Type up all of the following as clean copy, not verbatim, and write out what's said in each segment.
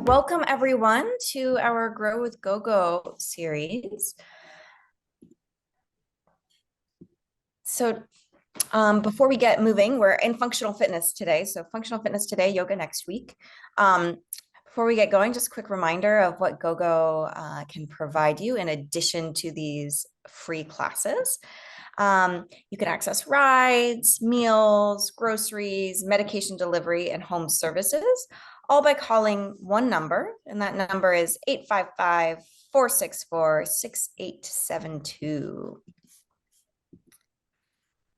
welcome everyone to our Grow with GoGo series. So before we get moving, we're in functional fitness today. So functional fitness today, yoga next week. Before we get going, just a quick reminder of what GoGo can provide you in addition to these free classes. You can access rides, meals, groceries, medication delivery, and home services, all by calling one number, and that number is 855-464-6872.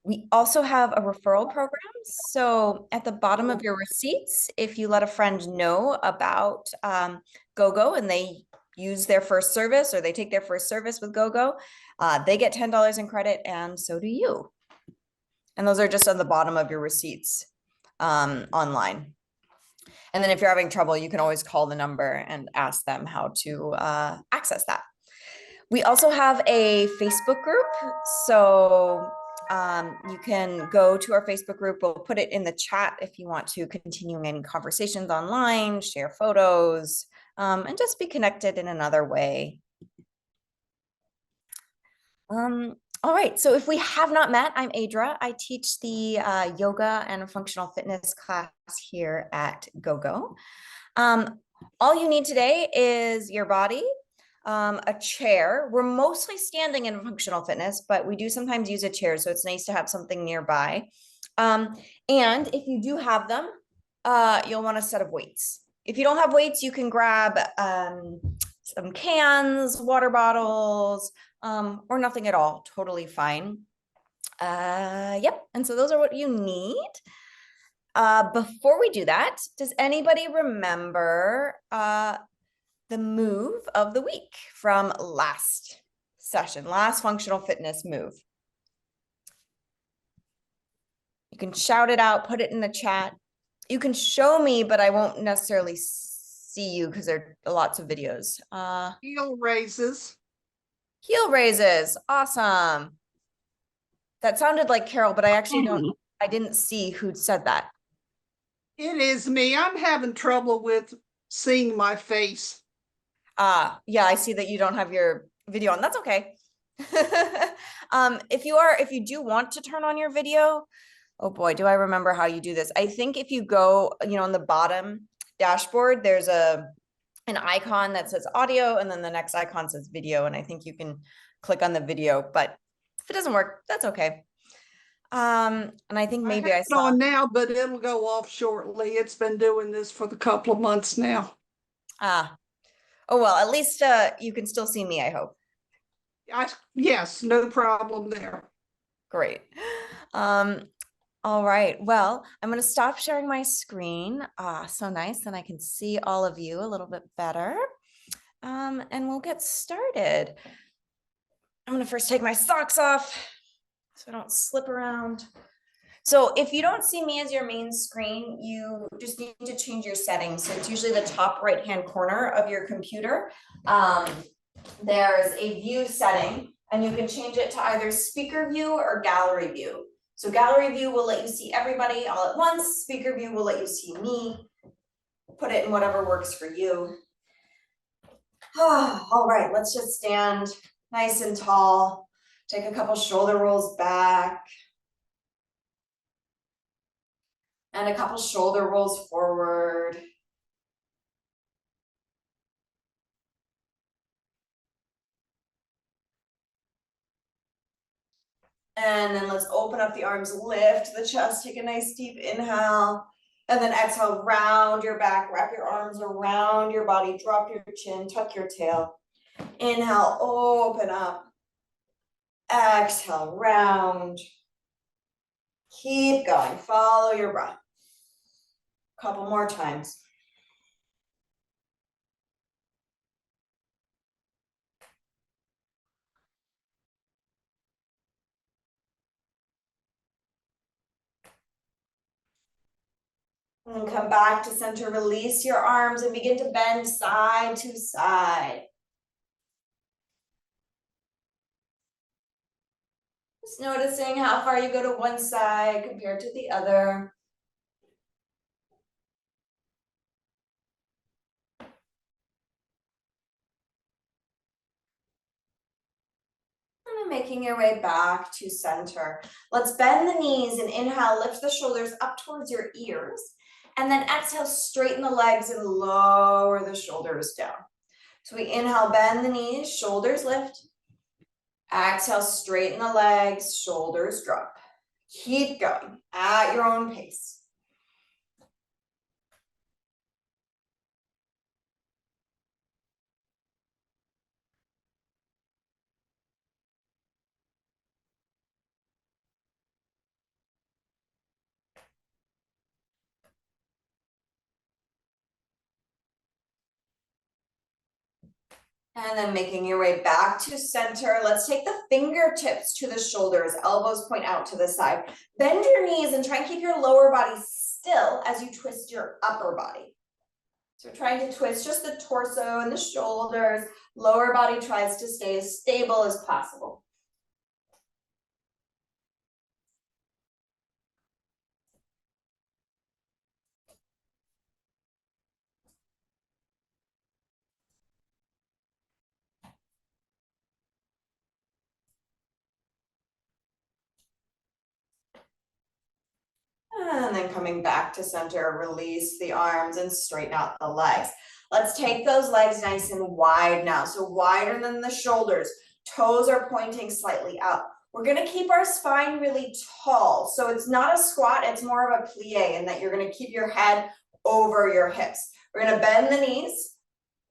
We also have a referral program. So at the bottom of your receipts, if you let a friend know about GoGo and they use their first service or they take their first service with GoGo, they get $10 in credit, and so do you. And those are just on the bottom of your receipts online. And then if you're having trouble, you can always call the number and ask them how to access that. We also have a Facebook group. So you can go to our Facebook group. We'll put it in the chat if you want to continue any conversations online, share photos, and just be connected in another way. All right, so if we have not met, I'm Adra. I teach the yoga and functional fitness class here at GoGo. All you need today is your body, a chair. We're mostly standing in functional fitness, but we do sometimes use a chair, so it's nice to have something nearby. And if you do have them, you'll want a set of weights. If you don't have weights, you can grab some cans, water bottles, or nothing at all, totally fine. Yep, and so those are what you need. Before we do that, does anybody remember the move of the week from last session, last functional fitness move? You can shout it out, put it in the chat. You can show me, but I won't necessarily see you because there are lots of videos. Heel raises. Heel raises, awesome. That sounded like Carol, but I actually I didn't see who said that. It is me. I'm having trouble with seeing my face. Yeah, I see that you don't have your video on. That's okay. If you do want to turn on your video, oh boy, do I remember how you do this. I think if you go, on the bottom dashboard, there's an icon that says audio, and then the next icon says video, and I think you can click on the video, but if it doesn't work, that's okay. And I think maybe I saw it on now, but it'll go off shortly. It's been doing this for a couple of months now. Oh well, at least you can still see me, I hope. Yes, no problem there. Great. All right, well, I'm going to stop sharing my screen. So nice, then I can see all of you a little bit better. And we'll get started. I'm going to first take my socks off so I don't slip around. So if you don't see me as your main screen, you just need to change your settings. So it's usually the top right-hand corner of your computer. There's a view setting, and you can change it to either speaker view or gallery view. So gallery view will let you see everybody all at once. Speaker view will let you see me. Put it in whatever works for you. All right, let's just stand nice and tall. Take a couple shoulder rolls back. And a couple shoulder rolls forward. And then let's open up the arms, lift the chest, take a nice deep inhale. And then exhale, round your back, wrap your arms around your body, drop your chin, tuck your tail. Inhale, open up. Exhale, round. Keep going, follow your breath. Couple more times. And come back to center, release your arms and begin to bend side to side. Just noticing how far you go to one side compared to the other. And making your way back to center. Let's bend the knees and inhale, lift the shoulders up towards your ears. And then exhale, straighten the legs and lower the shoulders down. So we inhale, bend the knees, shoulders lift. Exhale, straighten the legs, shoulders drop. Keep going at your own pace. And then making your way back to center. Let's take the fingertips to the shoulders, elbows point out to the side. Bend your knees and try and keep your lower body still as you twist your upper body. So we're trying to twist just the torso and the shoulders. Lower body tries to stay as stable as possible. And then coming back to center, release the arms and straighten out the legs. Let's take those legs nice and wide now. So wider than the shoulders, toes are pointing slightly up. We're gonna keep our spine really tall. So it's not a squat, it's more of a plie in that you're gonna keep your head over your hips. We're gonna bend the knees,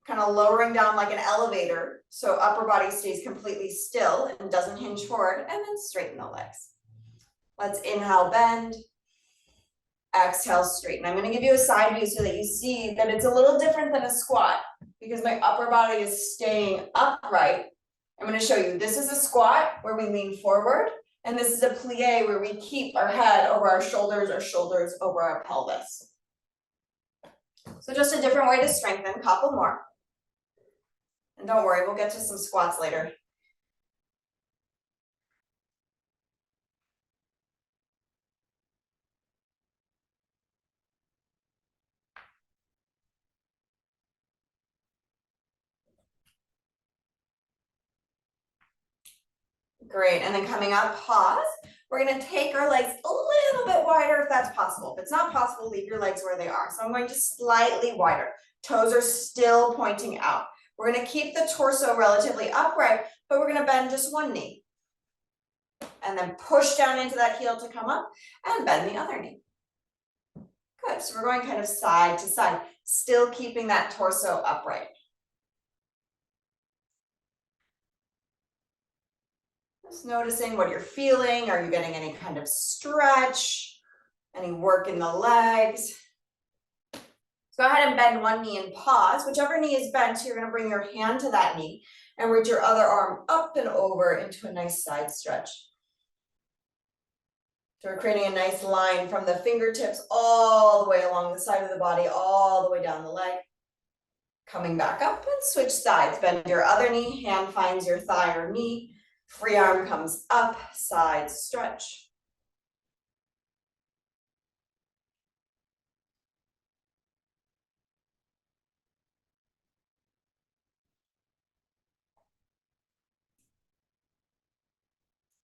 kind of lowering down like an elevator. So upper body stays completely still and doesn't hinge forward, and then straighten the legs. Let's inhale, bend. Exhale, straighten. I'm going to give you a side view so that you see that it's a little different than a squat because my upper body is staying upright. I'm going to show you, this is a squat where we lean forward, and this is a plie where we keep our head over our shoulders over our pelvis. So just a different way to strengthen, couple more. And don't worry, we'll get to some squats later. Great, and then coming up, pause. We're gonna take our legs a little bit wider if that's possible. If it's not possible, leave your legs where they are. So I'm going to slightly wider. Toes are still pointing out. We're gonna keep the torso relatively upright, but we're gonna bend just one knee. And then push down into that heel to come up and bend the other knee. Good, so we're going kind of side to side, still keeping that torso upright. Just noticing what you're feeling. Are you getting any kind of stretch? Any work in the legs? So go ahead and bend one knee and pause. Whichever knee is bent, you're going to bring your hand to that knee and reach your other arm up and over into a nice side stretch. So we're creating a nice line from the fingertips all the way along the side of the body, all the way down the leg. Coming back up and switch sides. Bend your other knee, hand finds your thigh or knee. Free arm comes up, side stretch.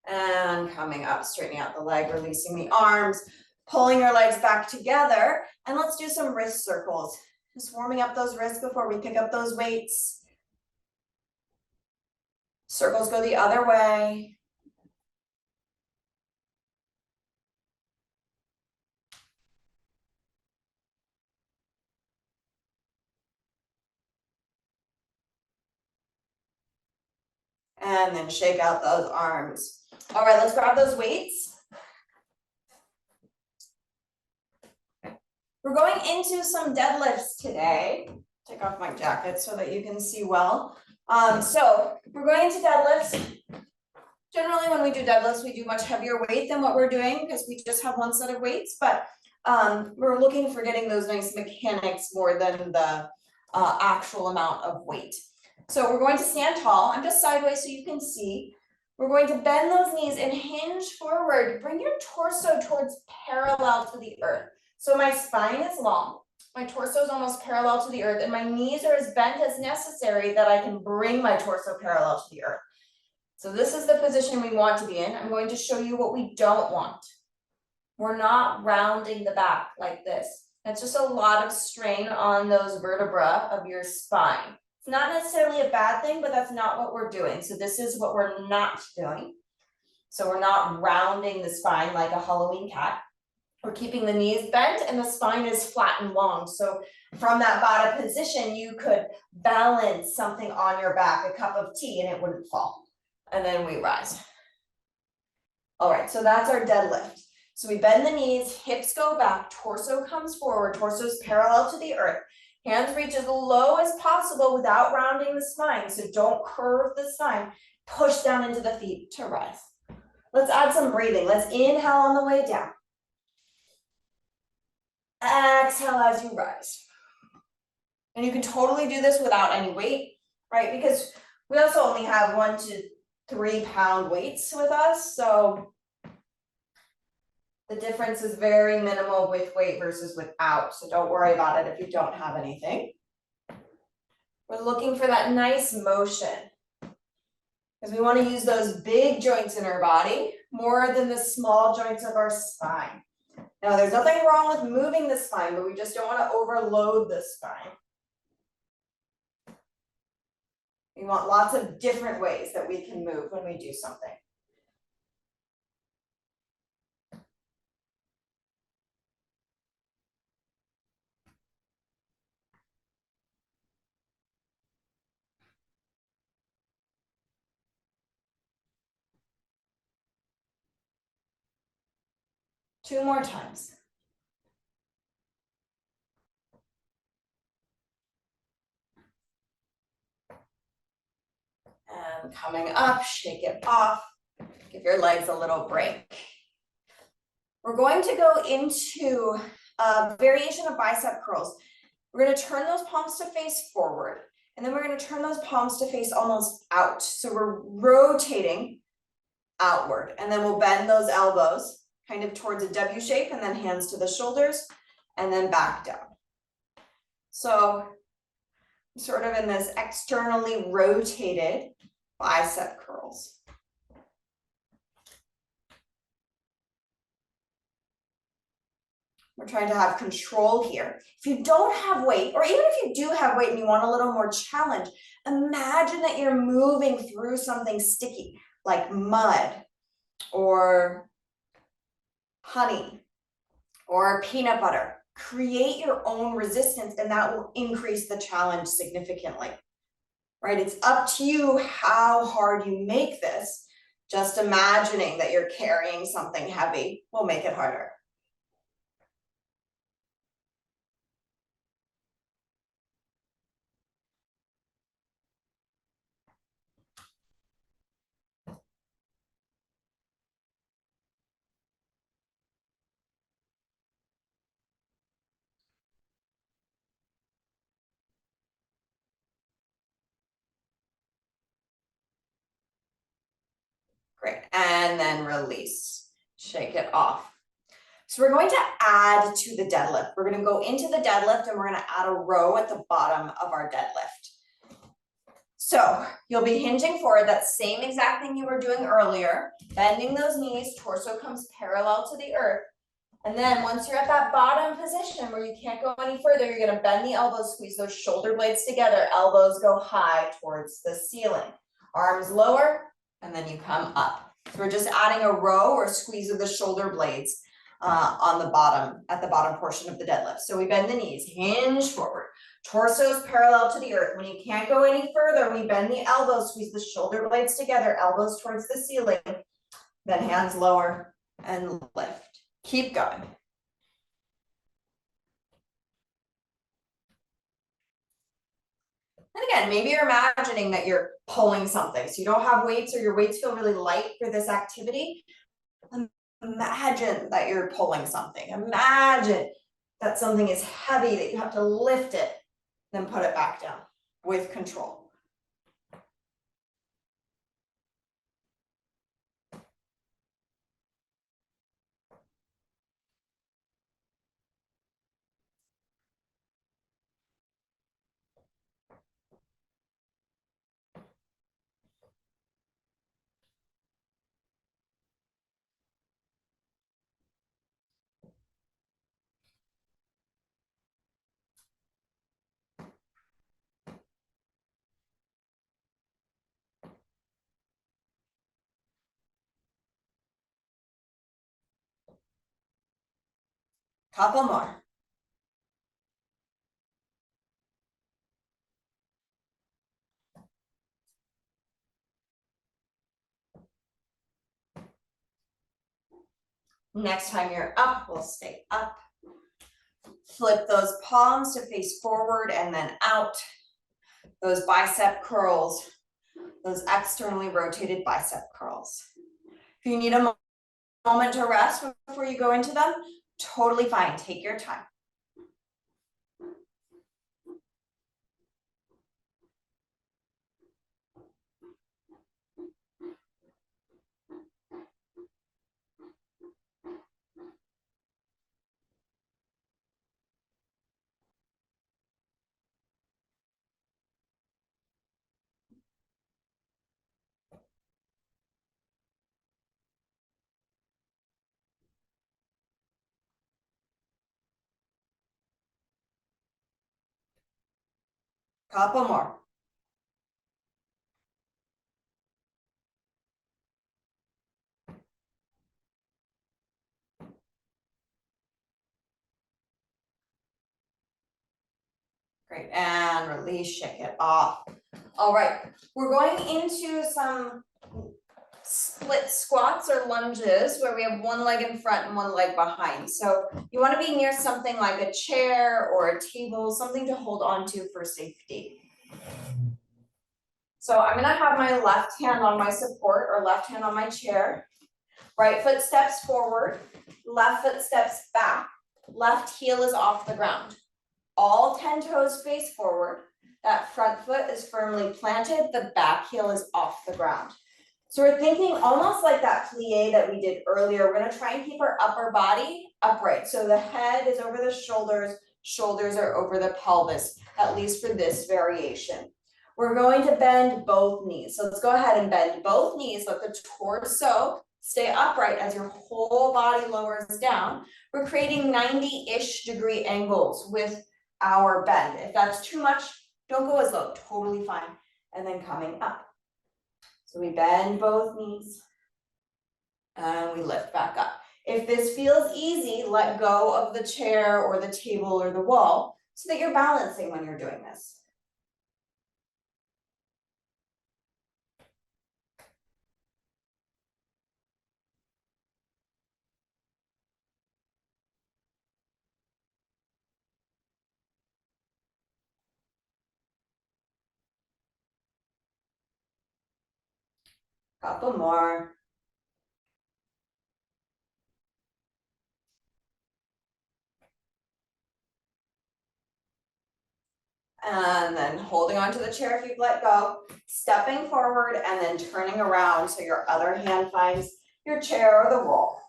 And coming up, straightening out the leg, releasing the arms, pulling your legs back together. And let's do some wrist circles. Just warming up those wrists before we pick up those weights. Circles go the other way. And then shake out those arms. All right, let's grab those weights. We're going into some deadlifts today. Take off my jacket so that you can see well. So we're going into deadlifts. Generally, when we do deadlifts, we do much heavier weight than what we're doing because we just have one set of weights, but we're looking for getting those nice mechanics more than the actual amount of weight. So we're going to stand tall. I'm just sideways so you can see. We're going to bend those knees and hinge forward. Bring your torso towards parallel to the earth. So my spine is long, my torso is almost parallel to the earth, and my knees are as bent as necessary that I can bring my torso parallel to the earth. So this is the position we want to be in. I'm going to show you what we don't want. We're not rounding the back like this. That's just a lot of strain on those vertebrae of your spine. It's not necessarily a bad thing, but that's not what we're doing. So this is what we're not doing. So we're not rounding the spine like a Halloween cat. We're keeping the knees bent and the spine is flat and long. So from that bottom position, you could balance something on your back, a cup of tea, and it wouldn't fall. And then we rise. All right, so that's our deadlift. So we bend the knees, hips go back, torso comes forward, torso is parallel to the earth. Hands reach as low as possible without rounding the spine. So don't curve the spine. Push down into the feet to rise. Let's add some breathing. Let's inhale on the way down. Exhale as you rise. And you can totally do this without any weight, right? Because we also only have 1 to 3 pound weights with us. So the difference is very minimal with weight versus without. So don't worry about it if you don't have anything. We're looking for that nice motion because we want to use those big joints in our body more than the small joints of our spine. Now, there's nothing wrong with moving the spine, but we just don't want to overload the spine. We want lots of different ways that we can move when we do something. Two more times. And coming up, shake it off. Give your legs a little break. We're going to go into a variation of bicep curls. We're going to turn those palms to face forward, and then we're going to turn those palms to face almost out. So we're rotating outward, and then we'll bend those elbows kind of towards a W shape, and then hands to the shoulders, and then back down. So sort of in this externally rotated bicep curls. We're trying to have control here. If you don't have weight, or even if you do have weight and you want a little more challenge, imagine that you're moving through something sticky like mud or honey or peanut butter. Create your own resistance and that will increase the challenge significantly, right? It's up to you how hard you make this. Just imagining that you're carrying something heavy will make it harder. Great, and then release, shake it off. So we're going to add to the deadlift. We're gonna go into the deadlift and we're gonna add a row at the bottom of our deadlift. So you'll be hinging forward, that same exact thing you were doing earlier, bending those knees, torso comes parallel to the earth. And then once you're at that bottom position where you can't go any further, you're gonna bend the elbows, squeeze those shoulder blades together, elbows go high towards the ceiling. Arms lower, and then you come up. So we're just adding a row or squeeze of the shoulder blades on the bottom, at the bottom portion of the deadlift. So we bend the knees, hinge forward, torso's parallel to the earth. When you can't go any further, we bend the elbows, squeeze the shoulder blades together, elbows towards the ceiling, then hands lower and lift. Keep going. And again, maybe you're imagining that you're pulling something. So you don't have weights or your weights feel really light for this activity. Imagine that you're pulling something. Imagine that something is heavy, that you have to lift it, then put it back down with control. Couple more. Next time you're up, we'll stay up. Flip those palms to face forward and then out. Those bicep curls, those externally rotated bicep curls. If you need a moment to rest before you go into them, totally fine, take your time. Couple more. Great, and release, shake it off. All right, we're going into some split squats or lunges where we have one leg in front and one leg behind. So you want to be near something like a chair or a table, something to hold on to for safety. So I'm gonna have my left hand on my support or left hand on my chair. Right foot steps forward, left foot steps back, left heel is off the ground. All 10 toes face forward. That front foot is firmly planted, the back heel is off the ground. So we're thinking almost like that plie that we did earlier. We're gonna try and keep our upper body upright. So the head is over the shoulders, shoulders are over the pelvis, at least for this variation. We're going to bend both knees. So let's go ahead and bend both knees. Let the torso stay upright as your whole body lowers down. We're creating 90-ish degree angles with our bend. If that's too much, don't go as low, totally fine. And then coming up. So we bend both knees and we lift back up. If this feels easy, let go of the chair or the table or the wall so that you're balancing when you're doing this. Couple more. And then holding onto the chair if you've let go, stepping forward and then turning around so your other hand finds your chair or the wall.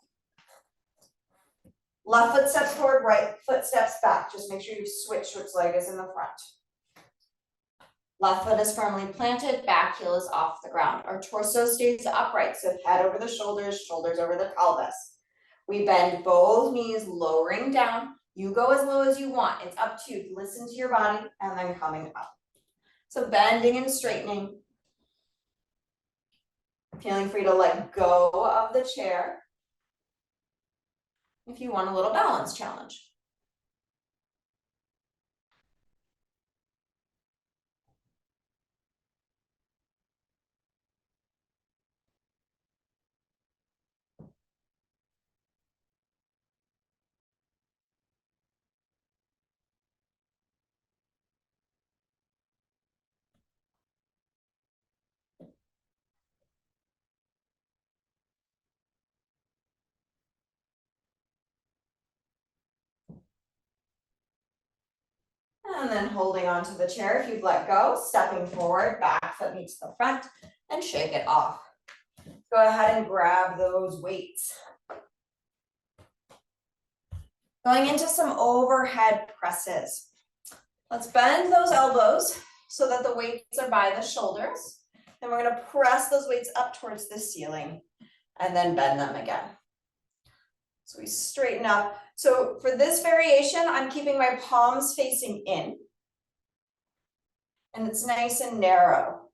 Left foot steps forward, right foot steps back. Just make sure you switch which leg is in the front. Left foot is firmly planted, back heel is off the ground. Our torso stays upright, so head over the shoulders, shoulders over the pelvis. We bend both knees, lowering down. You go as low as you want. It's up to you. Listen to your body and then coming up. So bending and straightening. Feeling free to let go of the chair if you want a little balance challenge. And then holding onto the chair if you've let go, stepping forward, back foot meets the front, and shake it off. Go ahead and grab those weights. Going into some overhead presses. Let's bend those elbows so that the weights are by the shoulders. Then we're gonna press those weights up towards the ceiling and then bend them again. So we straighten up. So for this variation, I'm keeping my palms facing in. And it's nice and narrow.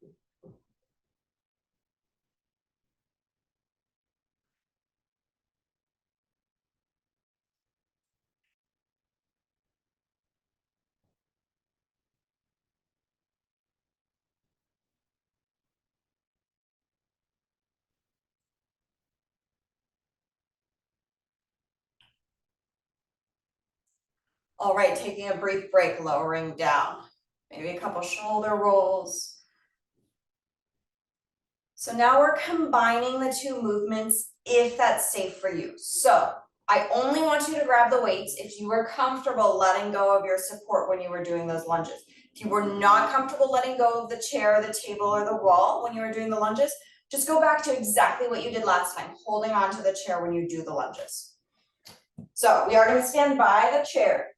All right, taking a brief break, lowering down, maybe a couple shoulder rolls. So now we're combining the two movements if that's safe for you. So I only want you to grab the weights if you were comfortable letting go of your support when you were doing those lunges. If you were not comfortable letting go of the chair, the table, or the wall when you were doing the lunges, just go back to exactly what you did last time, holding onto the chair when you do the lunges. So we are going to stand by the chair,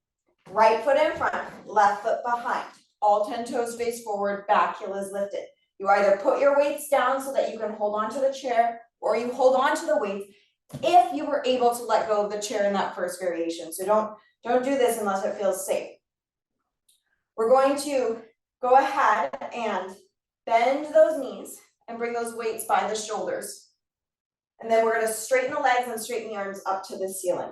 right foot in front, left foot behind, all 10 toes face forward, back heel is lifted. You either put your weights down so that you can hold on to the chair, or you hold on to the weights if you were able to let go of the chair in that first variation. So don't do this unless it feels safe. We're going to go ahead and bend those knees and bring those weights by the shoulders. And then we're going to straighten the legs and straighten the arms up to the ceiling.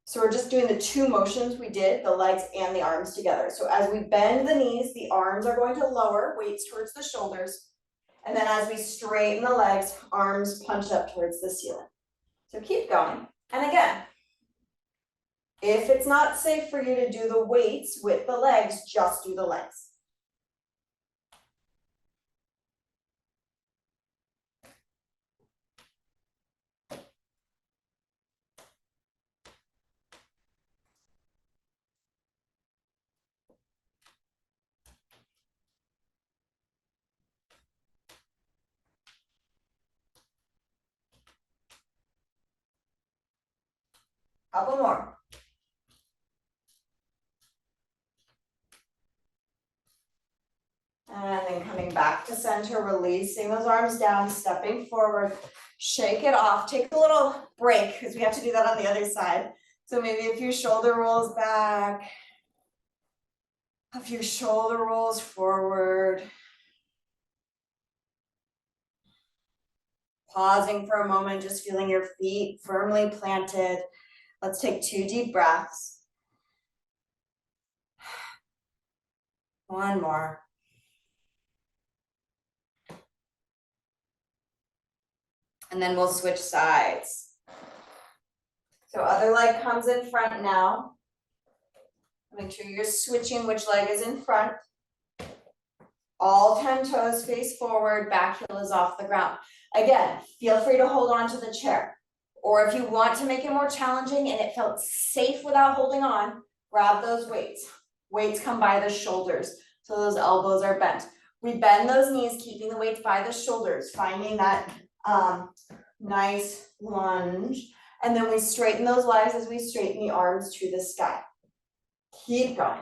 So we're just doing the two motions we did, the legs and the arms together. So as we bend the knees, the arms are going to lower, weights towards the shoulders. And then as we straighten the legs, arms punch up towards the ceiling. So keep going. And again, if it's not safe for you to do the weights with the legs, just do the legs. Couple more. And then coming back to center, releasing those arms down, stepping forward, shake it off, take a little break because we have to do that on the other side. So maybe a few shoulder rolls back, a few shoulder rolls forward. Pausing for a moment, just feeling your feet firmly planted. Let's take 2 deep breaths. One more. And then we'll switch sides. So other leg comes in front now. Make sure you're switching which leg is in front. All 10 toes face forward, back heel is off the ground. Again, feel free to hold on to the chair. Or if you want to make it more challenging and it felt safe without holding on, grab those weights. Weights come by the shoulders, so those elbows are bent. We bend those knees, keeping the weights by the shoulders, finding that nice lunge. And then we straighten those legs as we straighten the arms to the sky. Keep going.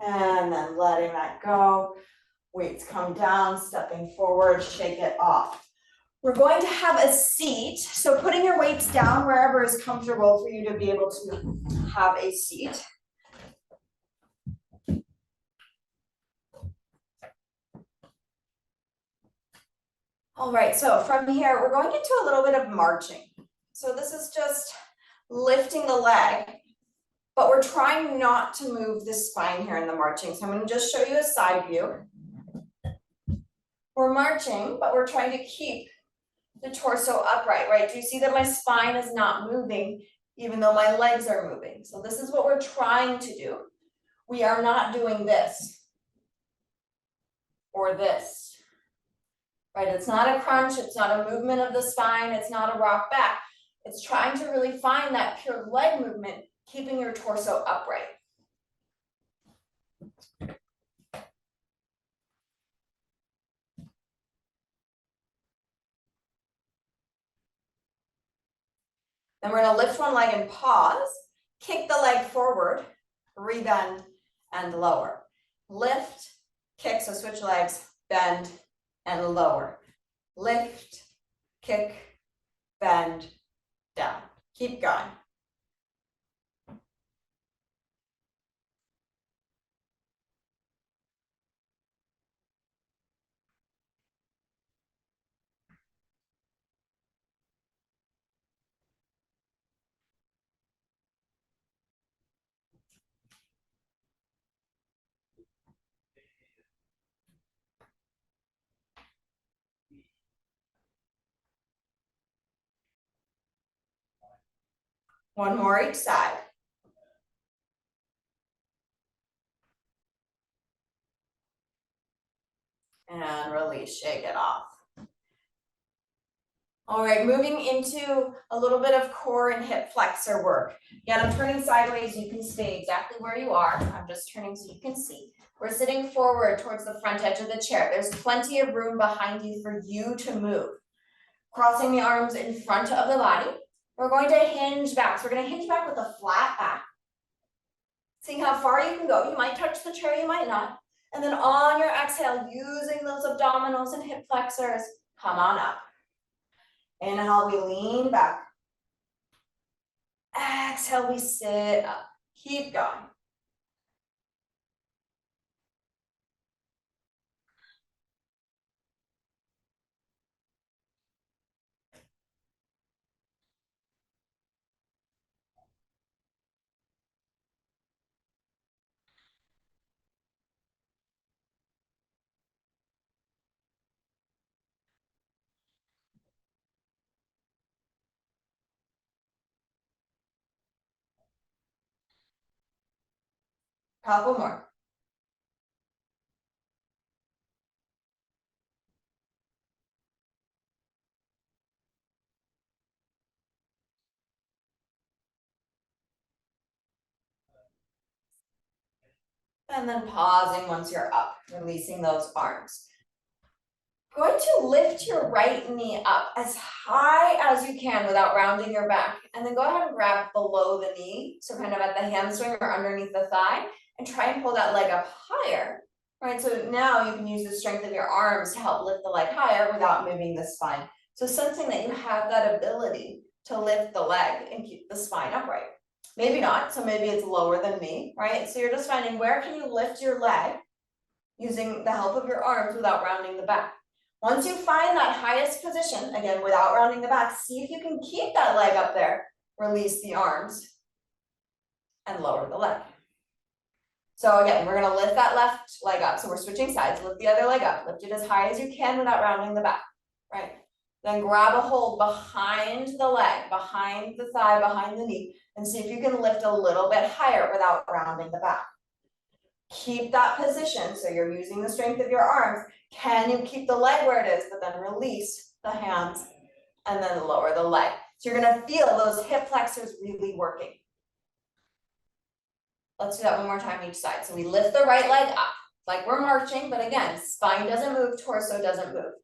And then letting that go. Weights come down, stepping forward, shake it off. We're going to have a seat. So putting your weights down wherever is comfortable for you to be able to have a seat. All right, so from here, we're going into a little bit of marching. So this is just lifting the leg, but we're trying not to move the spine here in the marching. So I'm going to just show you a side view. We're marching, but we're trying to keep the torso upright, right? Do you see that my spine is not moving, even though my legs are moving? So this is what we're trying to do. We are not doing this or this, right? It's not a crunch. It's not a movement of the spine. It's not a rock back. It's trying to really find that pure leg movement, keeping your torso upright. Then we're going to lift one leg and pause, kick the leg forward, rebend, and lower. Lift, kick, so switch legs, bend, and lower. Lift, kick, bend, down. Keep going. One more each side. And release, shake it off. All right, moving into a little bit of core and hip flexor work. Again, I'm turning sideways. You can stay exactly where you are. I'm just turning so you can see. We're sitting forward towards the front edge of the chair. There's plenty of room behind you for you to move. Crossing the arms in front of the body. We're going to hinge back. So we're going to hinge back with a flat back. Seeing how far you can go. You might touch the chair, you might not. And then on your exhale, using those abdominals and hip flexors, come on up. Inhale, we lean back. Exhale, we sit up. Keep going. Couple more. And then pausing once you're up, releasing those arms. Going to lift your right knee up as high as you can without rounding your back. And then go ahead and grab below the knee. So kind of at the hamstring or underneath the thigh. And try and pull that leg up higher. Right, so now you can use the strength of your arms to help lift the leg higher without moving the spine. So sensing that you have that ability to lift the leg and keep the spine upright. Maybe not, so maybe it's lower than me, right? So you're just finding where can you lift your leg using the help of your arms without rounding the back. Once you find that highest position, again, without rounding the back, see if you can keep that leg up there, release the arms, and lower the leg. So again, we're gonna lift that left leg up. So we're switching sides, lift the other leg up, lift it as high as you can without rounding the back, right? Then grab a hold behind the leg, behind the thigh, behind the knee, and see if you can lift a little bit higher without rounding the back. Keep that position, so you're using the strength of your arms. Can you keep the leg where it is, but then release the hands and then lower the leg. So you're gonna feel those hip flexors really working. Let's do that one more time each side. So we lift the right leg up, like we're marching, but again, spine doesn't move, torso doesn't move.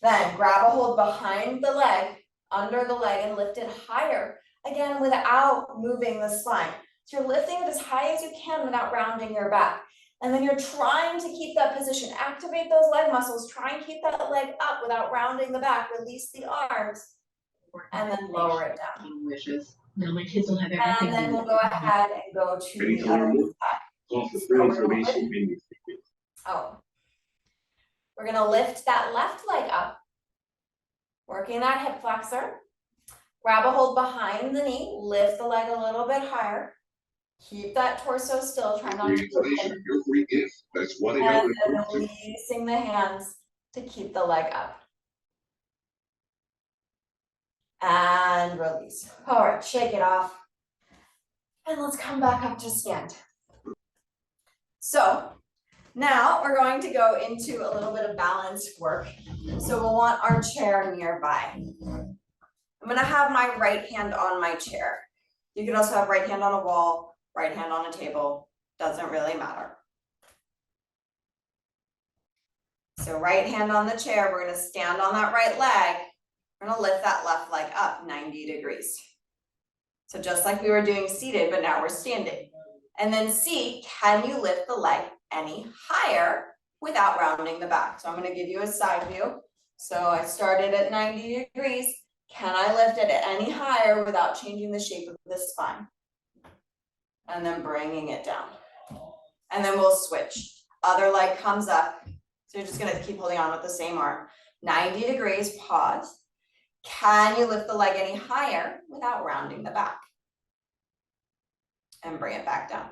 Then grab a hold behind the leg, under the leg, and lift it higher, again, without moving the spine. So you're lifting it as high as you can without rounding your back. And then you're trying to keep that position, activate those leg muscles, try and keep that leg up without rounding the back, release the arms, and then lower it down. Wishes. Now my kids will have everything. And then we'll go ahead and go to the other side. Oh, we're gonna lift that left leg up, working that hip flexor. Grab a hold behind the knee, lift the leg a little bit higher. Keep that torso still, try not to move it. Your free gift. That's what And then releasing the hands to keep the leg up. And release. All right, shake it off. And let's come back up to stand. So now we're going to go into a little bit of balance work. So we'll want our chair nearby. I'm gonna have my right hand on my chair. You can also have right hand on a wall, right hand on a table, doesn't really matter. So right hand on the chair, we're gonna stand on that right leg. We're gonna lift that left leg up 90 degrees. So just like we were doing seated, but now we're standing. And then see, can you lift the leg any higher without rounding the back? So I'm gonna give you a side view. So I started at 90 degrees. Can I lift it any higher without changing the shape of the spine? And then bringing it down. And then we'll switch. Other leg comes up. So you're just gonna keep holding on with the same arm. 90 degrees, pause. Can you lift the leg any higher without rounding the back? And bring it back down.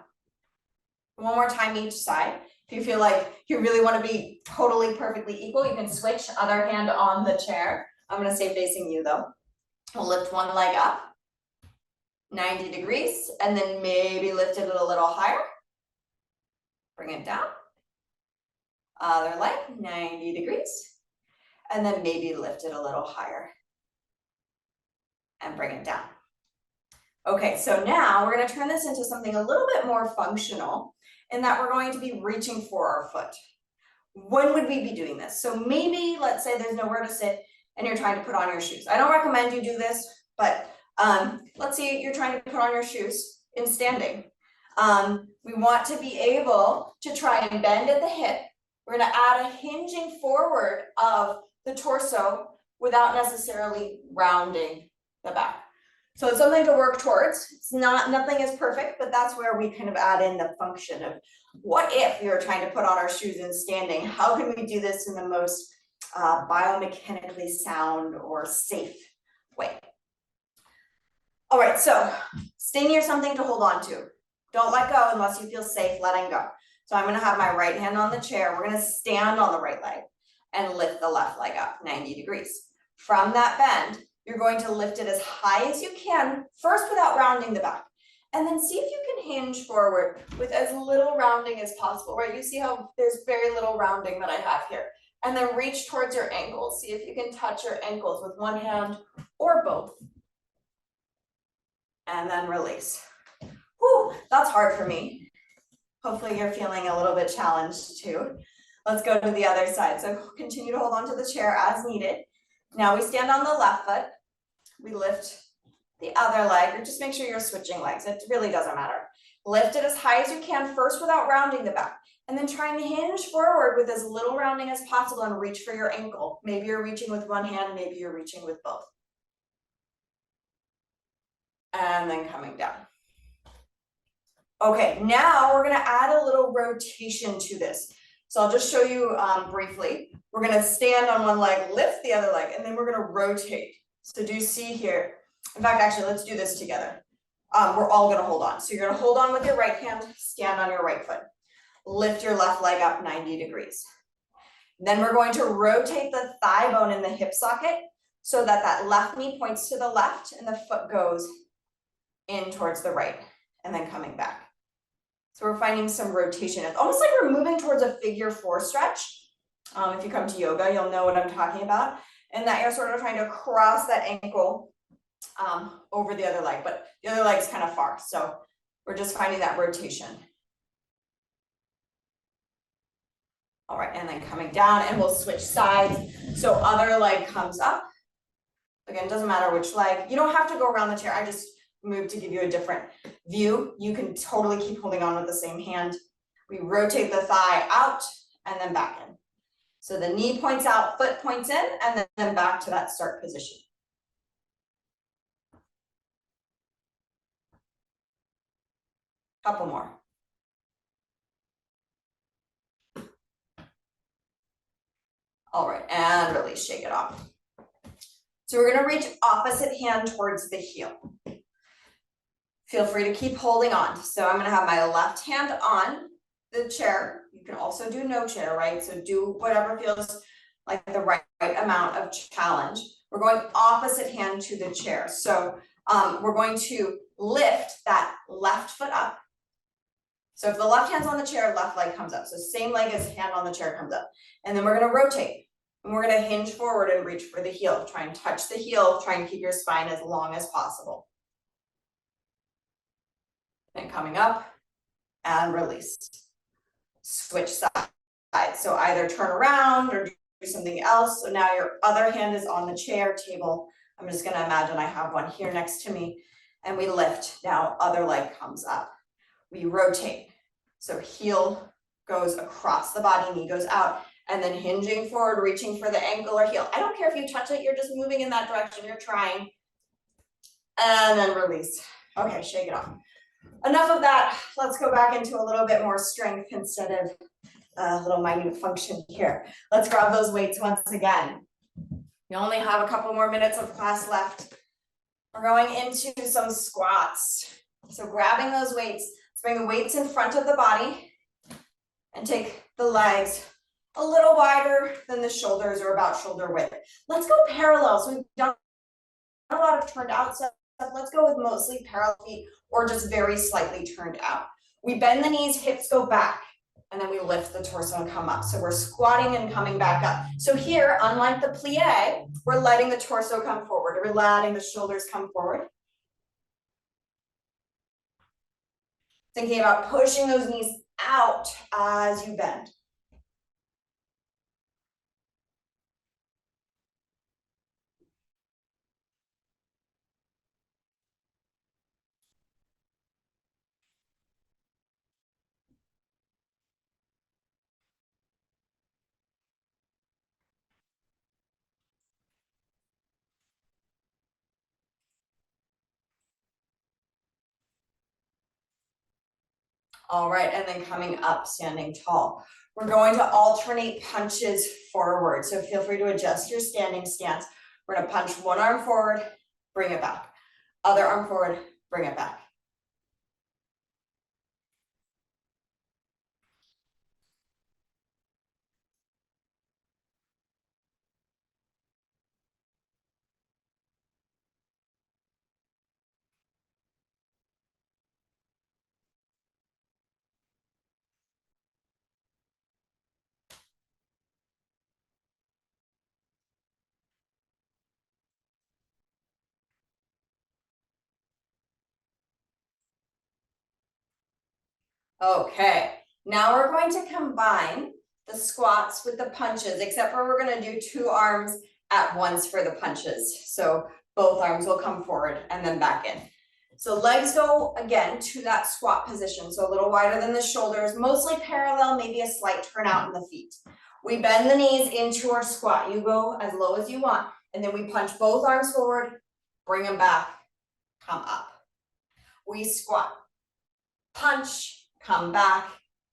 One more time each side. If you feel like you really want to be totally perfectly equal, you can switch, other hand on the chair. I'm gonna stay facing you though. We'll lift one leg up, 90 degrees, and then maybe lift it a little higher. Bring it down. Other leg, 90 degrees, and then maybe lift it a little higher. And bring it down. Okay, so now we're gonna turn this into something a little bit more functional in that we're going to be reaching for our foot. When would we be doing this? So maybe, let's say there's nowhere to sit and you're trying to put on your shoes. I don't recommend you do this, but let's say you're trying to put on your shoes in standing. We want to be able to try and bend at the hip. We're gonna add a hinging forward of the torso without necessarily rounding the back. So it's something to work towards. It's nothing is perfect, but that's where we kind of add in the function of what if you're trying to put on our shoes in standing? How can we do this in the most biomechanically sound or safe way? All right, so stay near something to hold on to. Don't let go unless you feel safe letting go. So I'm gonna have my right hand on the chair. We're gonna stand on the right leg and lift the left leg up 90 degrees. From that bend, you're going to lift it as high as you can, first without rounding the back. And then see if you can hinge forward with as little rounding as possible, right? You see how there's very little rounding that I have here. And then reach towards your ankles. See if you can touch your ankles with one hand or both. And then release. Whew, that's hard for me. Hopefully you're feeling a little bit challenged too. Let's go to the other side. So continue to hold on to the chair as needed. Now we stand on the left foot. We lift the other leg, or just make sure you're switching legs. It really doesn't matter. Lift it as high as you can, first without rounding the back. And then try and hinge forward with as little rounding as possible and reach for your ankle. Maybe you're reaching with one hand, maybe you're reaching with both. And then coming down. Okay, now we're gonna add a little rotation to this. So I'll just show you briefly. We're gonna stand on one leg, lift the other leg, and then we're gonna rotate. So do you see here? In fact, actually, let's do this together. We're all gonna hold on. So you're gonna hold on with your right hand, stand on your right foot. Lift your left leg up 90 degrees. Then we're going to rotate the thigh bone in the hip socket so that that left knee points to the left and the foot goes in towards the right and then coming back. So we're finding some rotation. It's almost like we're moving towards a figure 4 stretch. If you come to yoga, you'll know what I'm talking about. And that you're sort of trying to cross that ankle over the other leg, but the other leg's kind of far. So we're just finding that rotation. All right, and then coming down, and we'll switch sides. So other leg comes up. Again, doesn't matter which leg. You don't have to go around the chair. I just moved to give you a different view. You can totally keep holding on with the same hand. We rotate the thigh out and then back in. So the knee points out, foot points in, and then back to that start position. Couple more. All right, and release, shake it off. So we're gonna reach opposite hand towards the heel. Feel free to keep holding on. So I'm gonna have my left hand on the chair. You can also do no chair, right? So do whatever feels like the right amount of challenge. We're going opposite hand to the chair. So we're going to lift that left foot up. So if the left hand's on the chair, left leg comes up. So same leg as hand on the chair comes up. And then we're gonna rotate. And we're gonna hinge forward and reach for the heel. Try and touch the heel, try and keep your spine as long as possible. And coming up and release. Switch sides. So either turn around or do something else. So now your other hand is on the chair table. I'm just gonna imagine I have one here next to me, and we lift. Now other leg comes up. We rotate. So heel goes across the body, knee goes out, and then hinging forward, reaching for the ankle or heel. I don't care if you touch it, you're just moving in that direction, you're trying. And then release. Okay, shake it off. Enough of that. Let's go back into a little bit more strength instead of a little minute function here. Let's grab those weights once again. We only have a couple more minutes of class left. We're going into some squats. So grabbing those weights, let's bring the weights in front of the body and take the legs a little wider than the shoulders or about shoulder width. Let's go parallel. So we've done a lot of turned out stuff. Let's go with mostly parallel feet or just very slightly turned out. We bend the knees, hips go back, and then we lift the torso and come up. So we're squatting and coming back up. So here, unlike the plie, we're letting the torso come forward. We're letting the shoulders come forward. Thinking about pushing those knees out as you bend. All right, and then coming up, standing tall. We're going to alternate punches forward. So feel free to adjust your standing stance. We're gonna punch one arm forward, bring it back. Other arm forward, bring it back. Okay, now we're going to combine the squats with the punches, except for we're gonna do two arms at once for the punches. So both arms will come forward and then back in. So legs go again to that squat position. So a little wider than the shoulders, mostly parallel, maybe a slight turnout in the feet. We bend the knees into our squat. You go as low as you want. And then we punch both arms forward, bring them back, come up. We squat, punch, come back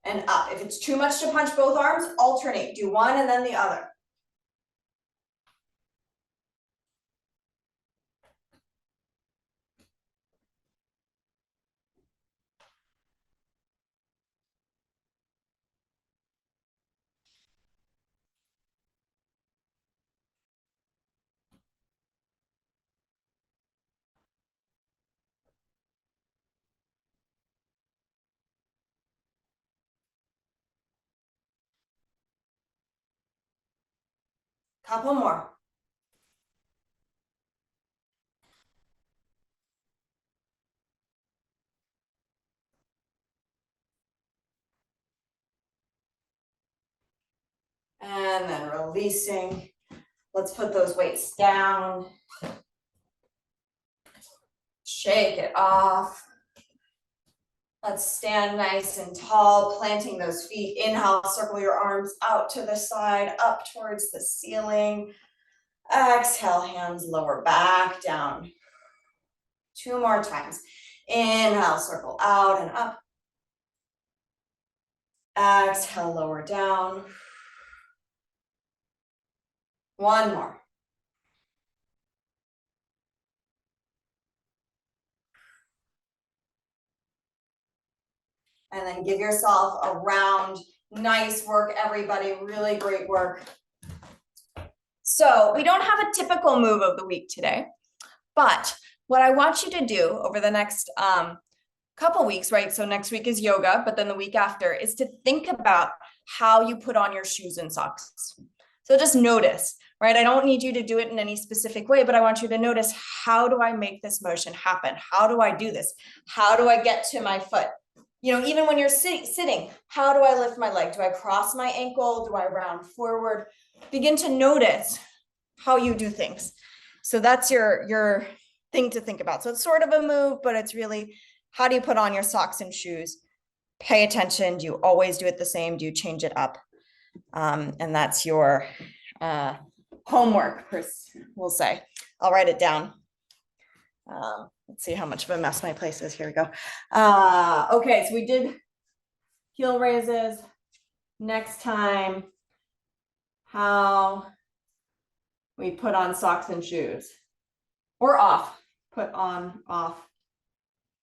and up. If it's too much to punch both arms, alternate. Do one and then the other. Couple more. And then releasing. Let's put those weights down. Shake it off. Let's stand nice and tall, planting those feet. Inhale, circle your arms out to the side, up towards the ceiling. Exhale, hands lower back down. Two more times. Inhale, circle out and up. Exhale, lower down. One more. And then give yourself a round. Nice work, everybody. Really great work. So we don't have a typical move of the week today, but what I want you to do over the next couple weeks, right? So next week is yoga, but then the week after is to think about how you put on your shoes and socks. So just notice, right? I don't need you to do it in any specific way, but I want you to notice, how do I make this motion happen? How do I do this? How do I get to my foot? You know, even when you're sitting, how do I lift my leg? Do I cross my ankle? Do I round forward? Begin to notice how you do things. So that's your thing to think about. So it's sort of a move, but it's really, how do you put on your socks and shoes? Pay attention. Do you always do it the same? Do you change it up? And that's your homework, we'll say. I'll write it down. Let's see how much of a mess my place is. Here we go. Okay, so we did heel raises. Next time, how we put on socks and shoes. Or off. Put on, off.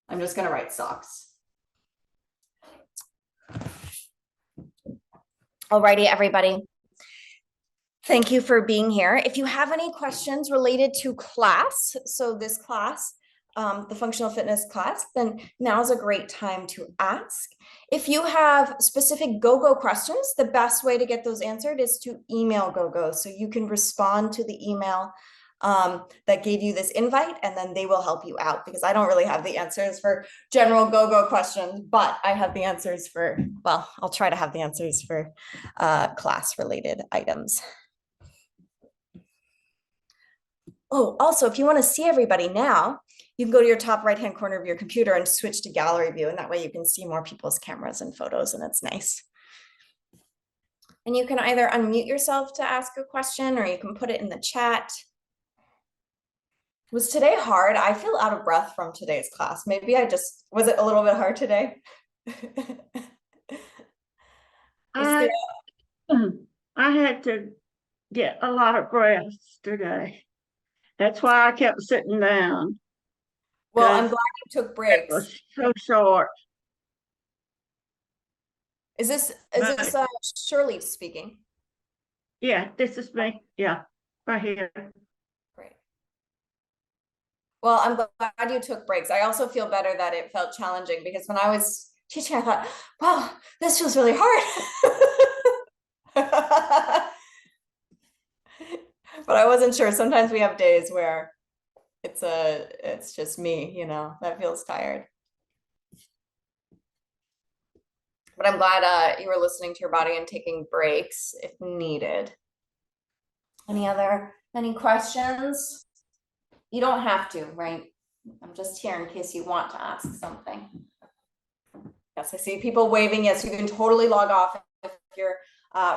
I'm just going to write socks. Alrighty, everybody. Thank you for being here. If you have any questions related to class, so this class, the functional fitness class, then now's a great time to ask. If you have specific GoGo questions, the best way to get those answered is to email GoGo. So you can respond to the email that gave you this invite, and then they will help you out, because I don't really have the answers for general GoGo questions, but I have the answers for, well, I'll try to have the answers for class related items. Oh, also, if you want to see everybody now, you can go to your top right-hand corner of your computer and switch to gallery view, and that way you can see more people's cameras and photos, and it's nice. And you can either unmute yourself to ask a question, or you can put it in the chat. Was today hard? I feel out of breath from today's class. Maybe was it a little bit hard today? I had to get a lot of rest today. That's why I kept sitting down. Well, I'm glad you took It breaks. was so short. Is this Shirley speaking? Yeah, this is me. Yeah, right here. Great. Well, I'm glad you took breaks. I also feel better that it felt challenging, because when I was teaching, I thought, wow, this feels really hard. But I wasn't sure. Sometimes we have days where it's just me, that feels tired. But I'm glad you were listening to your body and taking breaks if needed. Any questions? You don't have to, right? I'm just here in case you want to ask something. Yes, I see people waving. Yes, you can totally log off if you're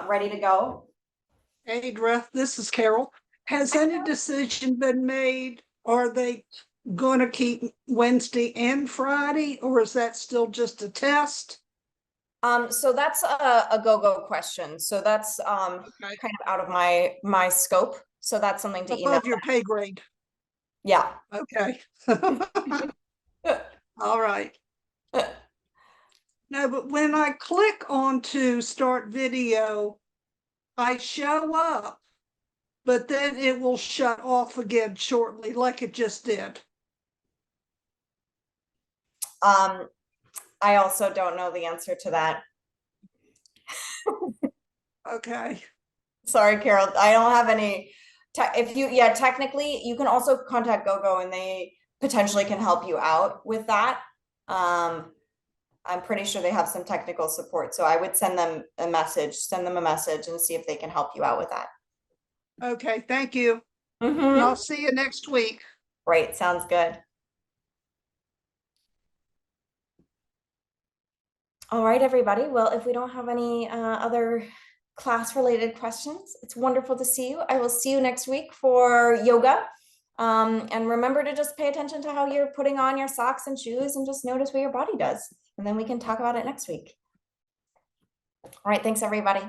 ready to go. Adra, this is Carol. Has any decision been made? Are they going to keep Wednesday and Friday, or is that still just a test? So that's a GoGo question. So that's Okay. kind of out of my scope. So that's something to email. Above your pay grade. Yeah. Okay. All right. No, but when I click on to start video, I show up, but then it will shut off again shortly, like it just did. I also don't know the answer to that. Okay. Sorry, Carol. I don't have any. Technically, you can also contact GoGo, and they potentially can help you out with that. I'm pretty sure they have some technical support, so I would send them a message and see if they can help you out with that. Okay, thank you. Mm-hmm. And I'll see you next week. Great, sounds good. All right, everybody. Well, if we don't have any other class-related questions, it's wonderful to see you. I will see you next week for yoga. And remember to just pay attention to how you're putting on your socks and shoes, and just notice what your body does. And then we can talk about it next week. All right, thanks, everybody.